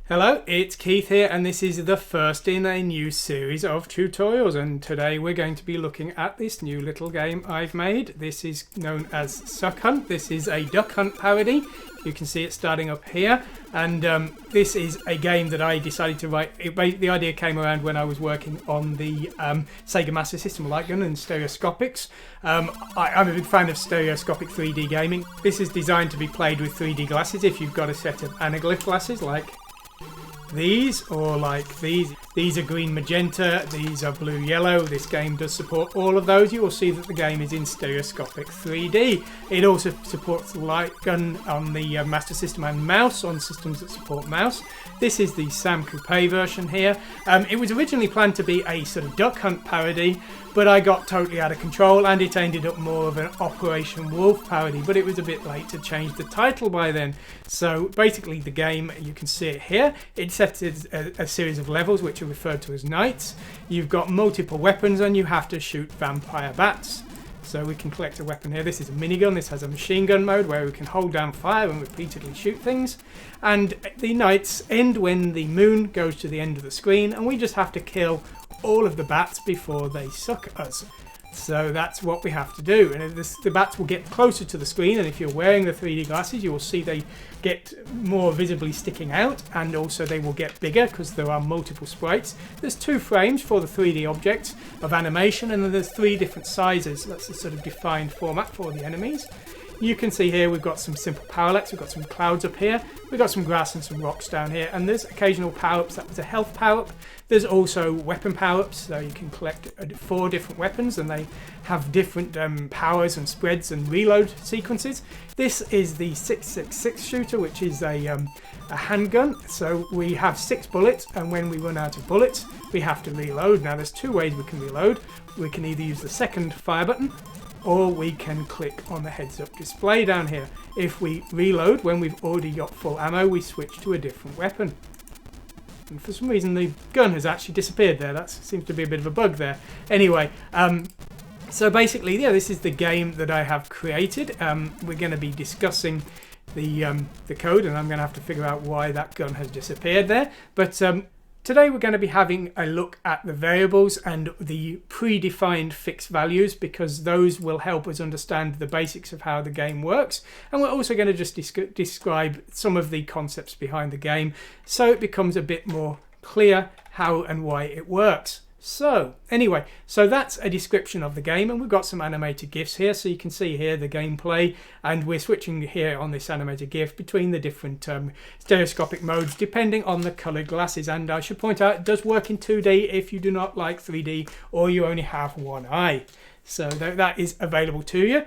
Hello, it's Keith here, and this is the first in a new series of tutorials, and today we're going to be looking at this new little game I've made. This is known as Suck Hunt. This is a Duck Hunt parody. You can see it starting up here, and this is a game that I decided to write. The idea came around when I was working on the Sega Master System Lightgun and stereoscopics. I'm a big fan of stereoscopic 3D gaming. This is designed to be played with 3D glasses if you've got a set of anaglyph glasses like these or like these. These are green magenta, these are blue yellow. This game does support all of those. You will see that the game is in stereoscopic 3D. It also supports light gun on the Master System and mouse on systems that support mouse. This is the Sam Coupe version here. It was originally planned to be a sort of Duck Hunt parody, but I got totally out of control and it ended up more of an Operation Wolf parody, but it was a bit late to change the title by then. So basically the game, you can see it here, it's set as a series of levels which are referred to as nights. You've got multiple weapons and you have to shoot vampire bats. So we can collect a weapon here. This is a minigun. This has a machine gun mode where we can hold down fire and repeatedly shoot things. And the nights end when the moon goes to the end of the screen and we just have to kill all of the bats before they suck us. So that's what we have to do, and the bats will get closer to the screen, and if you're wearing the 3D glasses you will see they get more visibly sticking out, and also they will get bigger because there are multiple sprites. There's 2 frames for the 3D objects of animation, and then there's 3 different sizes. That's the sort of defined format for the enemies. You can see here we've got some simple parallax, we've got some clouds up here, we've got some grass and some rocks down here, and there's occasional power-ups. That was a health power-up. There's also weapon power-ups, so you can collect 4 different weapons and they have different powers and spreads and reload sequences. This is the 6.66 shooter, which is a handgun. So we have 6 bullets, and when we run out of bullets we have to reload. Now there's 2 ways we can reload. We can either use the second fire button, or we can click on the heads-up display down here. If we reload when we've already got full ammo, we switch to a different weapon. And for some reason the gun has actually disappeared there. That seems to be a bit of a bug there. Anyway, so basically, yeah, this is the game that I have created. We're going to be discussing the code, and I'm going to have to figure out why that gun has disappeared there. But today we're going to be having a look at the variables and the predefined fixed values, because those will help us understand the basics of how the game works. And we're also going to just describe some of the concepts behind the game so it becomes a bit more clear how and why it works. So anyway, so that's a description of the game, and we've got some animated GIFs here, so you can see here the gameplay, and we're switching here on this animated GIF between the different stereoscopic modes depending on the coloured glasses. And I should point out, it does work in 2D if you do not like 3D or you only have one eye. So that is available to you.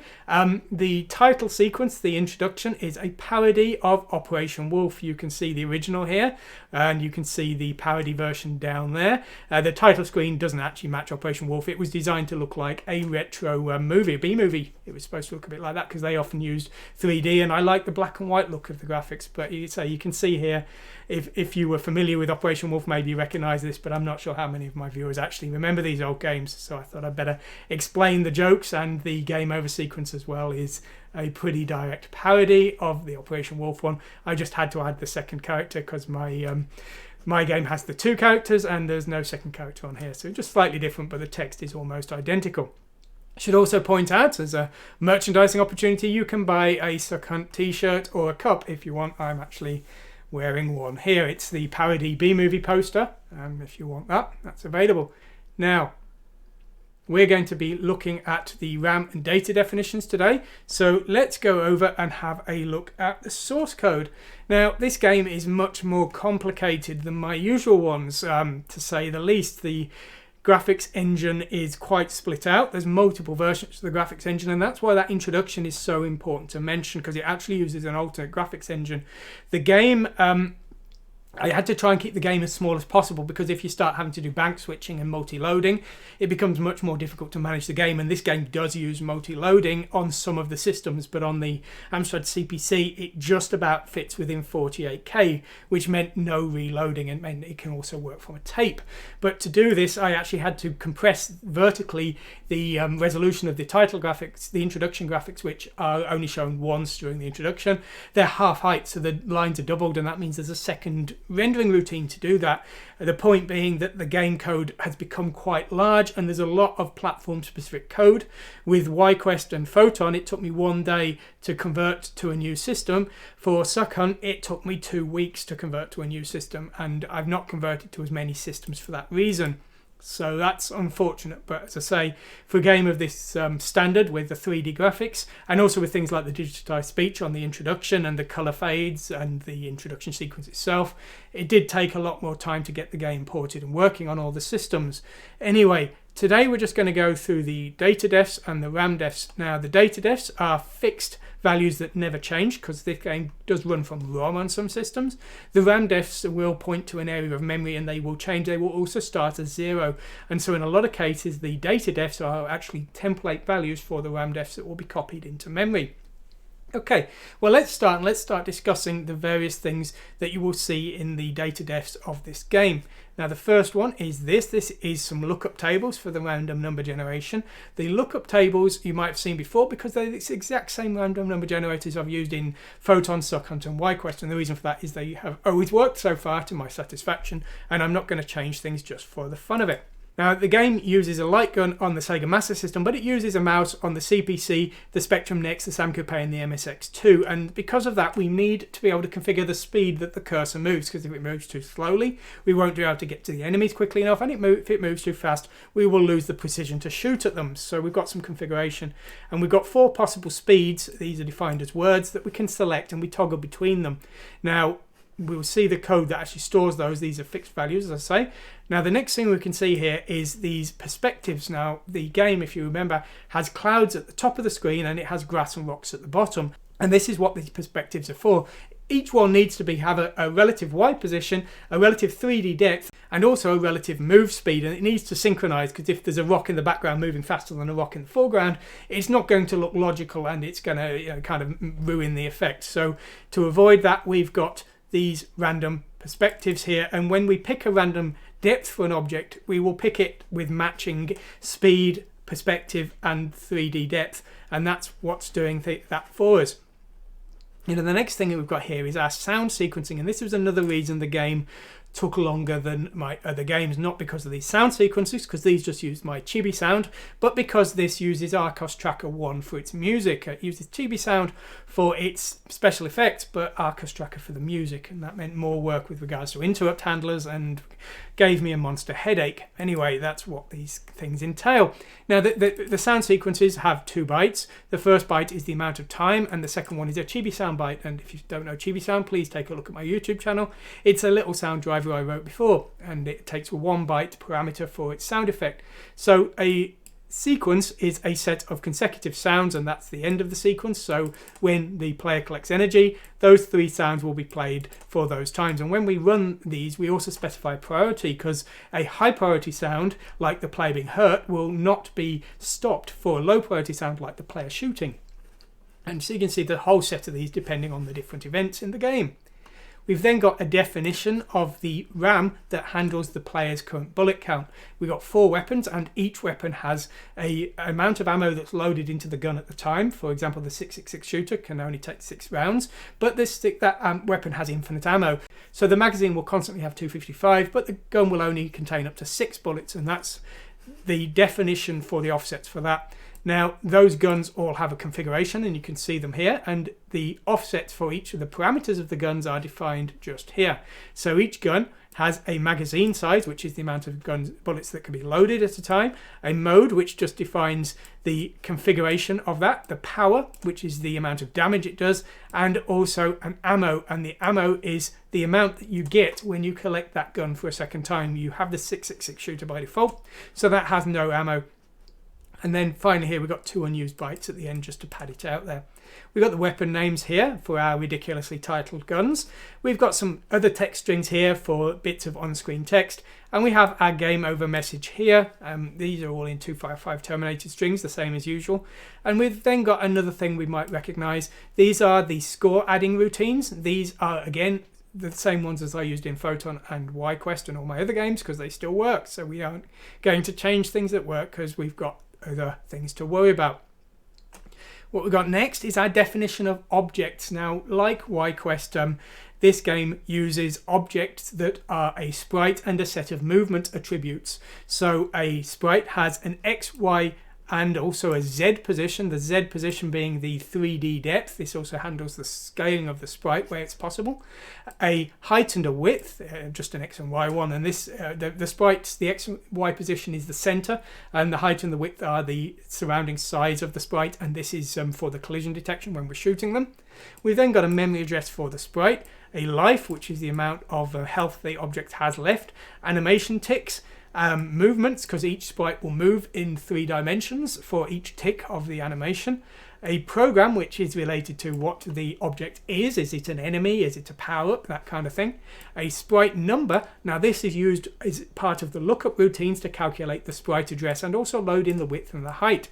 The title sequence, the introduction, is a parody of Operation Wolf. You can see the original here, and you can see the parody version down there. The title screen doesn't actually match Operation Wolf. It was designed to look like a retro movie, a B-movie. It was supposed to look a bit like that because they often used 3D, and I like the black and white look of the graphics. But so you can see here, if you were familiar with Operation Wolf, maybe you recognise this, but I'm not sure how many of my viewers actually remember these old games, so I thought I'd better explain the jokes. And the game over sequence as well is a pretty direct parody of the Operation Wolf one. I just had to add the second character because my game has the 2 characters and there's no second character on here, so just slightly different, but the text is almost identical. I should also point out, as a merchandising opportunity, you can buy a Suck Hunt t-shirt or a cup if you want. I'm actually wearing one here. It's the parody B-movie poster. If you want that, that's available. Now, we're going to be looking at the RAM and data definitions today. So let's go over and have a look at the source code. Now, this game is much more complicated than my usual ones, to say the least. The graphics engine is quite split out. There's multiple versions of the graphics engine, and that's why that introduction is so important to mention, because it actually uses an alternate graphics engine. The game, I had to try and keep the game as small as possible, because if you start having to do bank switching and multi-loading, it becomes much more difficult to manage the game. And this game does use multi-loading on some of the systems, but on the Amstrad CPC it just about fits within 48K, which meant no reloading, and meant it can also work from a tape. But to do this I actually had to compress vertically the resolution of the title graphics, the introduction graphics, which are only shown once during the introduction. They're half height, so the lines are doubled, and that means there's a second rendering routine to do that. The point being that the game code has become quite large and there's a lot of platform specific code. With YQuest and Photon, it took me 1 day to convert to a new system. For Suck Hunt, it took me 2 weeks to convert to a new system, and I've not converted to as many systems for that reason. So that's unfortunate, but as I say, for a game of this standard with the 3D graphics and also with things like the digitized speech on the introduction and the color fades and the introduction sequence itself, it did take a lot more time to get the game ported and working on all the systems. Anyway, today we're just going to go through the data defs and the RAM defs. Now the data defs are fixed values that never change because this game does run from ROM on some systems. The RAM defs will point to an area of memory and they will change. They will also start as 0, and so in a lot of cases the data defs are actually template values for the RAM defs that will be copied into memory. Okay, well let's start discussing the various things that you will see in the data defs of this game. Now the first one is this is some lookup tables for the random number generation. The lookup tables you might have seen before because they're the exact same random number generators I've used in Photon, Suck Hunt and YQuest, and the reason for that is they have always worked so far to my satisfaction, and I'm not going to change things just for the fun of it. Now the game uses a light gun on the Sega Master System, but it uses a mouse on the CPC, the Spectrum Next, the Samcoupe and the MSX2, and because of that we need to be able to configure the speed that the cursor moves, because if it moves too slowly we won't be able to get to the enemies quickly enough, and if it moves too fast we will lose the precision to shoot at them. So we've got some configuration and we've got 4 possible speeds. These are defined as words that we can select and we toggle between them. Now we'll see the code that actually stores those. These are fixed values, as I say. Now the next thing we can see here is these perspectives. Now the game, if you remember, has clouds at the top of the screen and it has grass and rocks at the bottom, and this is what these perspectives are for. Each one needs to have a relative Y position, a relative 3D depth, and also a relative move speed, and it needs to synchronize, because if there's a rock in the background moving faster than a rock in the foreground, it's not going to look logical and it's going to kind of ruin the effect. So to avoid that, we've got these random perspectives here, and when we pick a random depth for an object we will pick it with matching speed, perspective and 3D depth, and that's what's doing that for us. The next thing that we've got here is our sound sequencing, and this was another reason the game took longer than my other games, not because of these sound sequences, because these just use my Chibi sound, but because this uses Arcos Tracker 1 for its music. It uses Chibi sound for its special effects, but Arcos Tracker for the music, and that meant more work with regards to interrupt handlers and gave me a monster headache. Anyway, that's what these things entail. Now the sound sequences have 2 bytes. The first byte is the amount of time, and the second one is a Chibi sound byte, and if you don't know Chibi sound, please take a look at my YouTube channel. It's a little sound driver I wrote before, and it takes a 1 byte parameter for its sound effect. So a sequence is a set of consecutive sounds, and that's the end of the sequence. So when the player collects energy, those 3 sounds will be played for those times. And when we run these, we also specify priority, because a high priority sound like the player being hurt will not be stopped for a low priority sound like the player shooting. And so you can see the whole set of these depending on the different events in the game. We've then got a definition of the RAM that handles the player's current bullet count. We've got 4 weapons, and each weapon has an amount of ammo that's loaded into the gun at the time. For example, the 6.66 shooter can only take 6 rounds, but that weapon has infinite ammo. So the magazine will constantly have 255, but the gun will only contain up to 6 bullets, and that's the definition for the offsets for that. Now those guns all have a configuration, and you can see them here, and the offsets for each of the parameters of the guns are defined just here. So each gun has a magazine size, which is the amount of bullets that can be loaded at a time, a mode which just defines the configuration of that, the power, which is the amount of damage it does, and also an ammo, and the ammo is the amount that you get when you collect that gun for a second time. You have the 6.66 shooter by default, so that has no ammo. And then finally here we've got 2 unused bytes at the end just to pad it out there. We've got the weapon names here for our ridiculously titled guns. We've got some other text strings here for bits of on-screen text. And we have our game over message here. These are all in 255 terminated strings, the same as usual. And we've then got another thing we might recognise. These are the score adding routines. These are, again, the same ones as I used in Photon and YQuest and all my other games, because they still work. So we aren't going to change things that work because we've got other things to worry about. What we've got next is our definition of objects. Now, like YQuest, this game uses objects that are a sprite and a set of movement attributes. So a sprite has an X, Y, and also a Z position, the Z position being the 3D depth. This also handles the scaling of the sprite where it's possible. A height and a width, just an X and Y one, and this the sprite's, the X and Y position is the center, and the height and the width are the surrounding size of the sprite, and this is for the collision detection when we're shooting them. We've then got a memory address for the sprite, a life, which is the amount of health the object has left, animation ticks, movements, because each sprite will move in 3 dimensions for each tick of the animation. A program, which is related to what the object is it an enemy, is it a power-up, that kind of thing. A sprite number, now this is used as part of the lookup routines to calculate the sprite address and also load in the width and the height.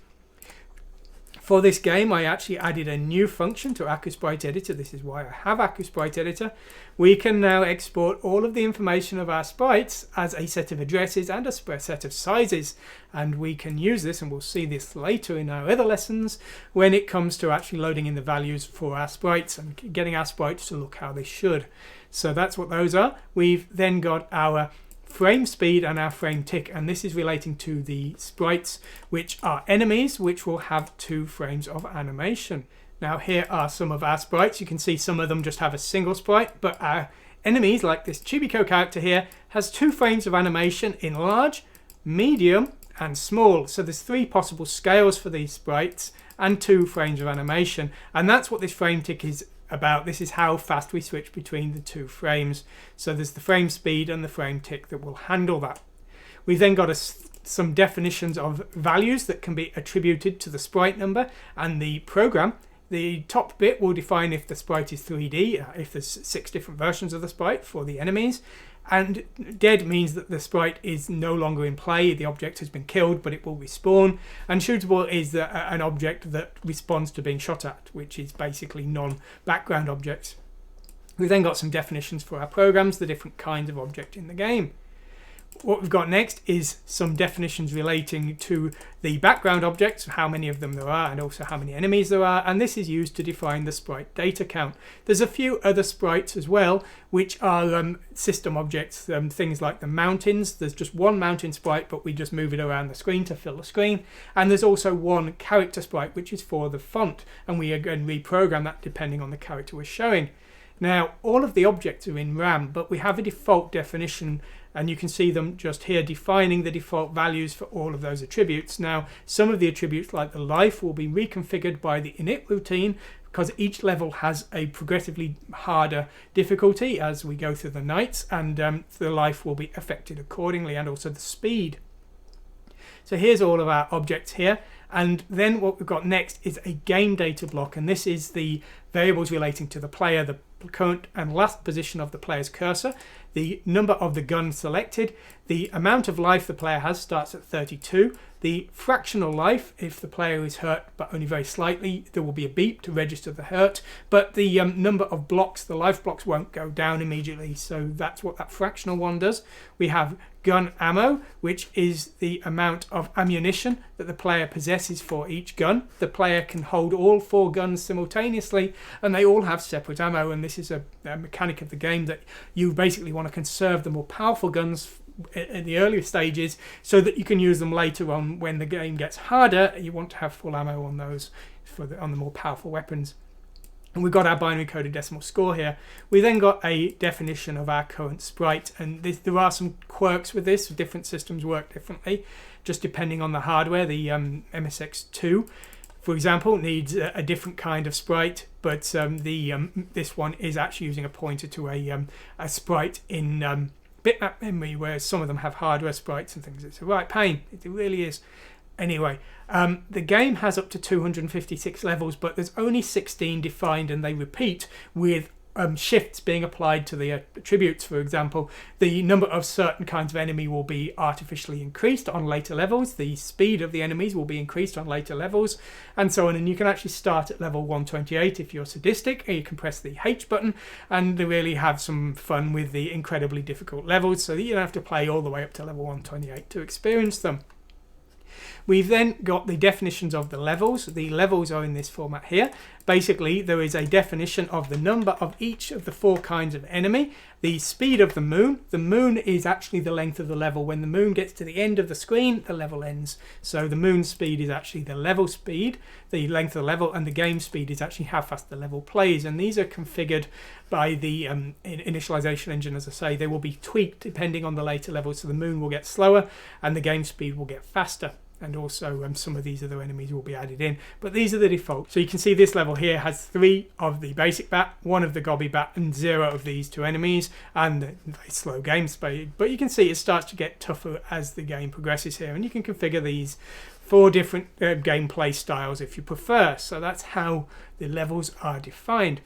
For this game, I actually added a new function to AkuSprite Editor. This is why I have AkuSprite Editor. We can now export all of the information of our sprites as a set of addresses and a set of sizes. And we can use this, and we'll see this later in our other lessons, when it comes to actually loading in the values for our sprites and getting our sprites to look how they should. So that's what those are. We've then got our frame speed and our frame tick, and this is relating to the sprites, which are enemies, which will have 2 frames of animation. Now here are some of our sprites. You can see some of them just have a single sprite, but our enemies, like this Chibiko character here, has 2 frames of animation in large, medium and small. So there's 3 possible scales for these sprites and 2 frames of animation, and that's what this frame tick is about. This is how fast we switch between the 2 frames. So there's the frame speed and the frame tick that will handle that. We've then got some definitions of values that can be attributed to the sprite number and the program. The top bit will define if the sprite is 3D, if there's 6 different versions of the sprite for the enemies. And dead means that the sprite is no longer in play, the object has been killed, but it will respawn. And shootable is an object that responds to being shot at, which is basically non-background objects. We've then got some definitions for our programs, the different kinds of object in the game. What we've got next is some definitions relating to the background objects, how many of them there are, and also how many enemies there are, and this is used to define the sprite data count. There's a few other sprites as well, which are system objects, things like the mountains. There's just one mountain sprite, but we just move it around the screen to fill the screen, and there's also one character sprite, which is for the font, and we again reprogram that depending on the character we're showing. Now, all of the objects are in RAM, but we have a default definition, and you can see them just here defining the default values for all of those attributes. Now, some of the attributes like the life will be reconfigured by the init routine, because each level has a progressively harder difficulty as we go through the nights, and the life will be affected accordingly, and also the speed. So here's all of our objects here, and then what we've got next is a game data block, and this is the variables relating to the player, the current and last position of the player's cursor, the number of the gun selected, the amount of life the player has starts at 32, the fractional life, if the player is hurt but only very slightly, there will be a beep to register the hurt, but the number of blocks, the life blocks won't go down immediately, so that's what that fractional one does. We have gun ammo, which is the amount of ammunition that the player possesses for each gun. The player can hold all 4 guns simultaneously, and they all have separate ammo, and this is a mechanic of the game that you basically want to conserve the more powerful guns in the earlier stages so that you can use them later on when the game gets harder. You want to have full ammo on those on the more powerful weapons. And we've got our binary coded decimal score here. We then got a definition of our current sprite, and there are some quirks with this. Different systems work differently, just depending on the hardware. The MSX2, for example, needs a different kind of sprite, but this one is actually using a pointer to a sprite in bitmap memory, whereas some of them have hardware sprites and things. It's a right pain, it really is. Anyway, the game has up to 256 levels, but there's only 16 defined, and they repeat with shifts being applied to the attributes. For example, the number of certain kinds of enemy will be artificially increased on later levels, the speed of the enemies will be increased on later levels, and so on. And you can actually start at level 128 if you're sadistic, or you can press the H button and really have some fun with the incredibly difficult levels, so that you don't have to play all the way up to level 128 to experience them. We've then got the definitions of the levels. The levels are in this format here. Basically, there is a definition of the number of each of the 4 kinds of enemy. The speed of the moon is actually the length of the level. When the moon gets to the end of the screen, the level ends. So the moon speed is actually the level speed, the length of the level, and the game speed is actually how fast the level plays. And these are configured by the initialization engine. As I say, they will be tweaked depending on the later levels. So the moon will get slower and the game speed will get faster. And also some of these other enemies will be added in, but these are the default. So you can see this level here has 3 of the basic bat, 1 of the gobby bat, and 0 of these 2 enemies, and a slow game speed. But you can see it starts to get tougher as the game progresses here, and you can configure these 4 different gameplay styles if you prefer. So that's how the levels are defined.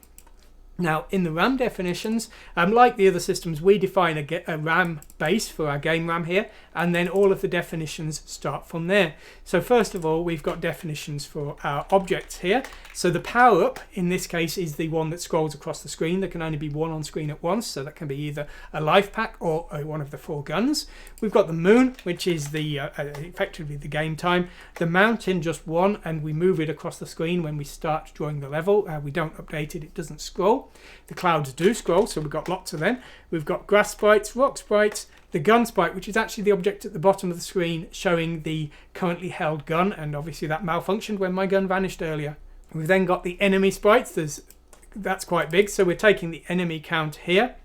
Now, in the RAM definitions, like the other systems, we define a RAM base for our game RAM here, and then all of the definitions start from there. So first of all, we've got definitions for our objects here. So the power-up, in this case, is the one that scrolls across the screen. There can only be 1 on screen at once, so that can be either a life pack or one of the 4 guns. We've got the moon, which is the effectively the game time. The mountain, just 1, and we move it across the screen when we start drawing the level. We don't update it, it doesn't scroll. The clouds do scroll, so we've got lots of them. We've got grass sprites, rock sprites, the gun sprite, which is actually the object at the bottom of the screen showing the currently held gun, and obviously that malfunctioned when my gun vanished earlier. We've then got the enemy sprites. That's quite big, so we're taking the enemy count here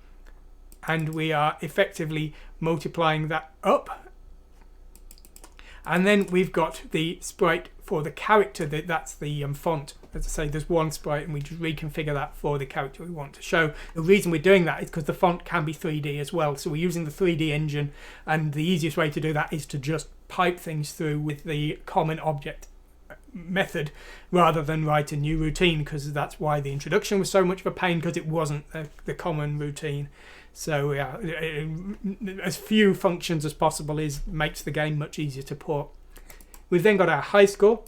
and we are effectively multiplying that up. And then we've got the sprite for the character, that's the font. As I say, there's 1 sprite and we just reconfigure that for the character we want to show. The reason we're doing that is because the font can be 3D as well. So we're using the 3D engine, and the easiest way to do that is to just pipe things through with the common object method rather than write a new routine, because that's why the introduction was so much of a pain, because it wasn't the common routine. So yeah, as few functions as possible makes the game much easier to port. We've then got our high score,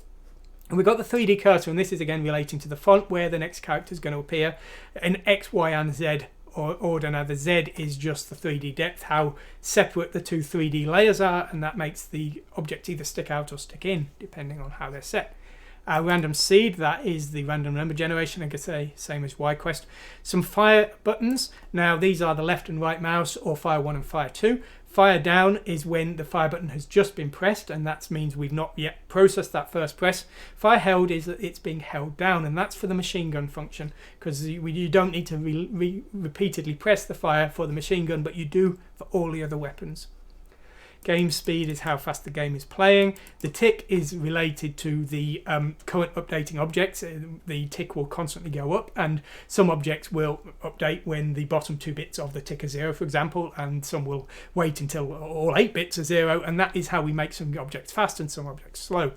and we've got the 3D cursor, and this is again relating to the font where the next character is going to appear in X, Y and Z order. Now the Z is just the 3D depth, how separate the 2 3D layers are, and that makes the object either stick out or stick in depending on how they're set. Our random seed, that is the random number generation, I could say, same as YQuest. Some fire buttons. Now these are the left and right mouse, or fire 1 and fire 2. Fire down is when the fire button has just been pressed, and that means we've not yet processed that first press. Fire held is that it's being held down, and that's for the machine gun function, because you don't need to repeatedly press the fire for the machine gun, but you do for all the other weapons. Game speed is how fast the game is playing. The tick is related to the current updating objects. The tick will constantly go up, and some objects will update when the bottom 2 bits of the tick are 0, for example, and some will wait until all 8 bits are 0, and that is how we make some objects fast and some objects slow.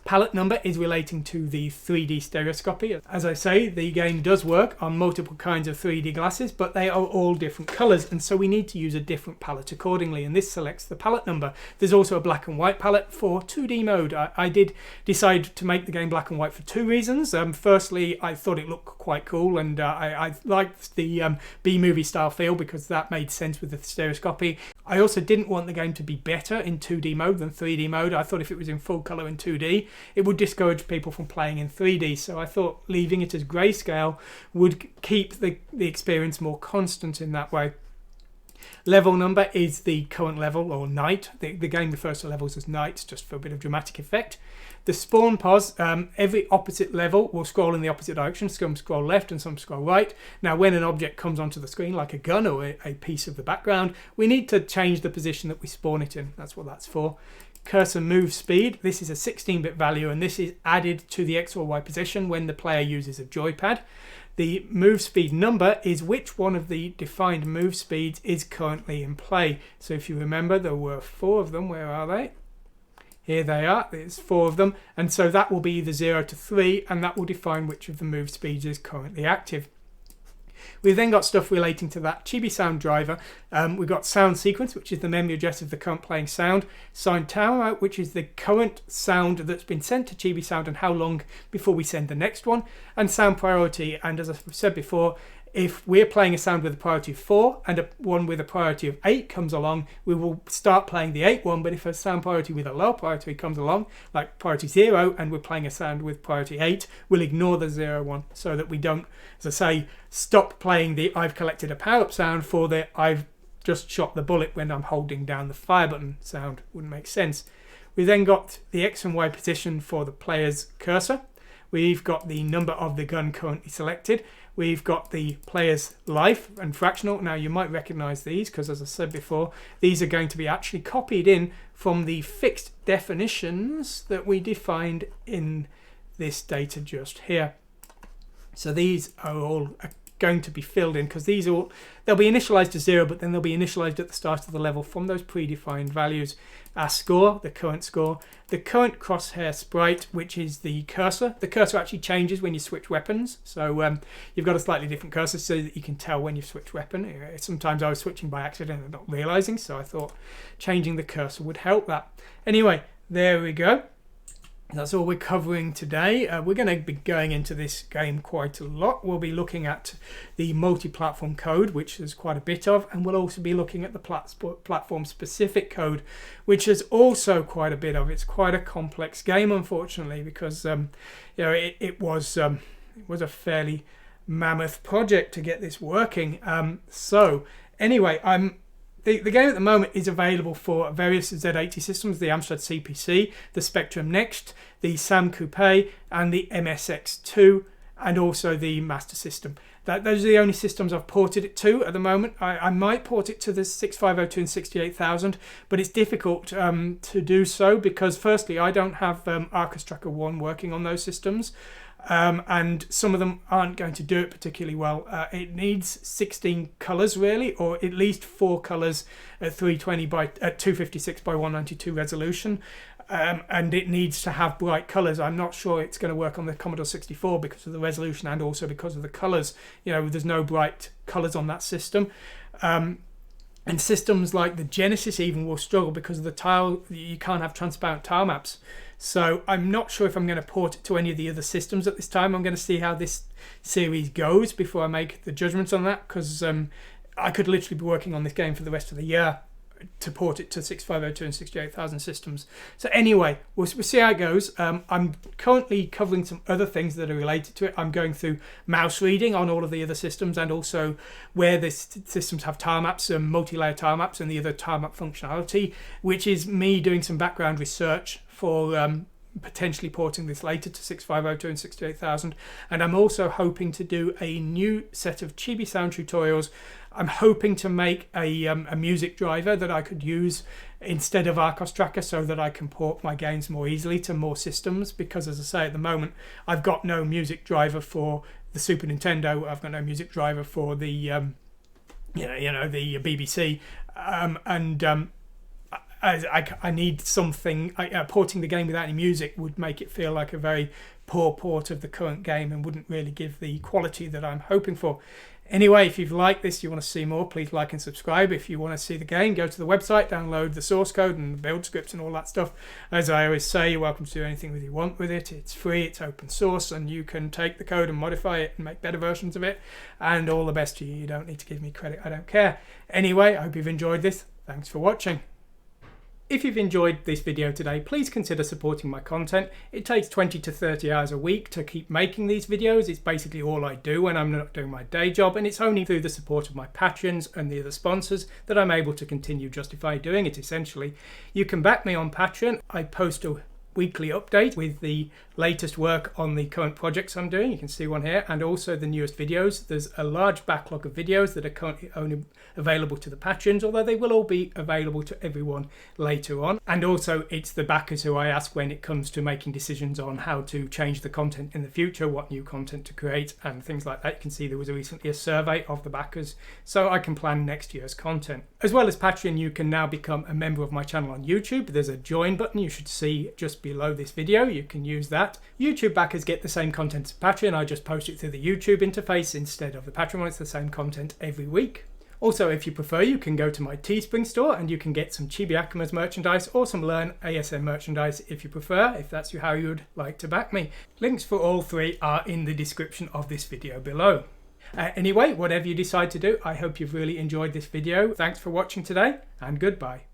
Palette number is relating to the 3D stereoscopy. As I say, the game does work on multiple kinds of 3D glasses, but they are all different colours, and so we need to use a different palette accordingly, and this selects the palette number. There's also a black and white palette for 2D mode. I did decide to make the game black and white for 2 reasons. Firstly, I thought it looked quite cool, and I liked the B-movie style feel, because that made sense with the stereoscopy. I also didn't want the game to be better in 2D mode than 3D mode. I thought if it was in full colour in 2D, it would discourage people from playing in 3D. So I thought leaving it as grayscale would keep the experience more constant in that way. Level number is the current level, or night. The game refers to levels as nights, just for a bit of dramatic effect. The spawn pos, every opposite level will scroll in the opposite direction. Some scroll left and some scroll right. Now when an object comes onto the screen, like a gun or a piece of the background, we need to change the position that we spawn it in. That's what that's for. Cursor move speed, this is a 16-bit value, and this is added to the X or Y position when the player uses a joypad. The move speed number is which one of the defined move speeds is currently in play. So if you remember, there were 4 of them. Where are they? Here they are. There's 4 of them, and so that will be either 0 to 3, and that will define which of the move speeds is currently active. We've then got stuff relating to that Chibi sound driver. We've got sound sequence, which is the memory address of the current playing sound. Sound timeout, which is the current sound that's been sent to Chibi sound and how long before we send the next one. And sound priority, and as I said before, if we're playing a sound with a priority of 4 and one with a priority of 8 comes along, we will start playing the 8 one. But if a sound priority with a low priority comes along, like priority 0, and we're playing a sound with priority 8, we'll ignore the 0 one, so that we don't, as I say, stop playing the I've collected a power-up sound for the I've just shot the bullet when I'm holding down the fire button sound. Wouldn't make sense. We then got the X and Y position for the player's cursor. We've got the number of the gun currently selected. We've got the player's life and fractional. Now you might recognize these because, as I said before, these are going to be actually copied in from the fixed definitions that we defined in this data just here. So these are all going to be filled in because these all, they'll be initialized to 0, but then they'll be initialized at the start of the level from those predefined values. Our score, the current crosshair sprite, which is the cursor. The cursor actually changes when you switch weapons, so you've got a slightly different cursor so that you can tell when you've switched weapon. Sometimes I was switching by accident and not realizing, so I thought changing the cursor would help that. Anyway, there we go. That's all we're covering today. We're going to be going into this game quite a lot. We'll be looking at the multi-platform code, which there's quite a bit of, and we'll also be looking at the platform-specific code, which is also quite a bit of. It's quite a complex game, unfortunately, because it was a fairly mammoth project to get this working. So anyway, The game at the moment is available for various Z80 systems, the Amstrad CPC, the Spectrum Next, the SAM Coupe, and the MSX2, and also the Master System. Those are the only systems I've ported it to at the moment. I might port it to the 6502 and 68000, but it's difficult to do so because, firstly, I don't have Arcus Tracker 1 working on those systems. And some of them aren't going to do it particularly well. It needs 16 colours really, or at least 4 colours at 320 by 256 by 192 resolution, and it needs to have bright colours. I'm not sure it's going to work on the Commodore 64 because of the resolution and also because of the colours. There's no bright colours on that system. And systems like the Genesis even will struggle because of the tile. You can't have transparent tile maps. So I'm not sure if I'm going to port it to any of the other systems at this time. I'm going to see how this series goes before I make the judgments on that, because I could literally be working on this game for the rest of the year to port it to 6502 and 68000 systems. So anyway, we'll see how it goes. I'm currently covering some other things that are related to it. I'm going through mouse reading on all of the other systems, and also where the systems have tile maps and multi-layer tile maps and the other tile map functionality, which is me doing some background research for potentially porting this later to 6502 and 68000. And I'm also hoping to do a new set of Chibi sound tutorials. I'm hoping to make a music driver that I could use instead of Arcos Tracker, so that I can port my games more easily to more systems, because, as I say, at the moment I've got no music driver for the Super Nintendo, I've got no music driver for the the BBC, I need something. Porting the game without any music would make it feel like a very poor port of the current game and wouldn't really give the quality that I'm hoping for. Anyway, if you've liked this, you want to see more, please like and subscribe. If you want to see the game, go to the website, download the source code and the build scripts and all that stuff. As I always say, you're welcome to do anything that you want with it. It's free, it's open source, and you can take the code and modify it and make better versions of it. And all the best to you. You don't need to give me credit, I don't care. Anyway, I hope you've enjoyed this. Thanks for watching. If you've enjoyed this video today, please consider supporting my content. It takes 20 to 30 hours a week to keep making these videos. It's basically all I do when I'm not doing my day job, and it's only through the support of my patrons and the other sponsors that I'm able to continue justify doing it, essentially. You can back me on Patreon. I post a weekly update with the latest work on the current projects I'm doing. You can see one here, and also the newest videos. There's a large backlog of videos that are currently only available to the patrons, although they will all be available to everyone later on. And also it's the backers who I ask when it comes to making decisions on how to change the content in the future, what new content to create and things like that. You can see there was recently a survey of the backers, so I can plan next year's content. As well as Patreon, you can now become a member of my channel on YouTube. There's a join button you should see just below this video. You can use that. YouTube backers get the same content as Patreon. I just post it through the YouTube interface instead of the Patreon one. It's the same content every week. Also, if you prefer, you can go to my Teespring store and you can get some ChibiAkumas merchandise or some Learn ASM merchandise if you prefer, if that's how you would like to back me. Links for all three are in the description of this video below. Anyway, whatever you decide to do, I hope you've really enjoyed this video. Thanks for watching today, and goodbye.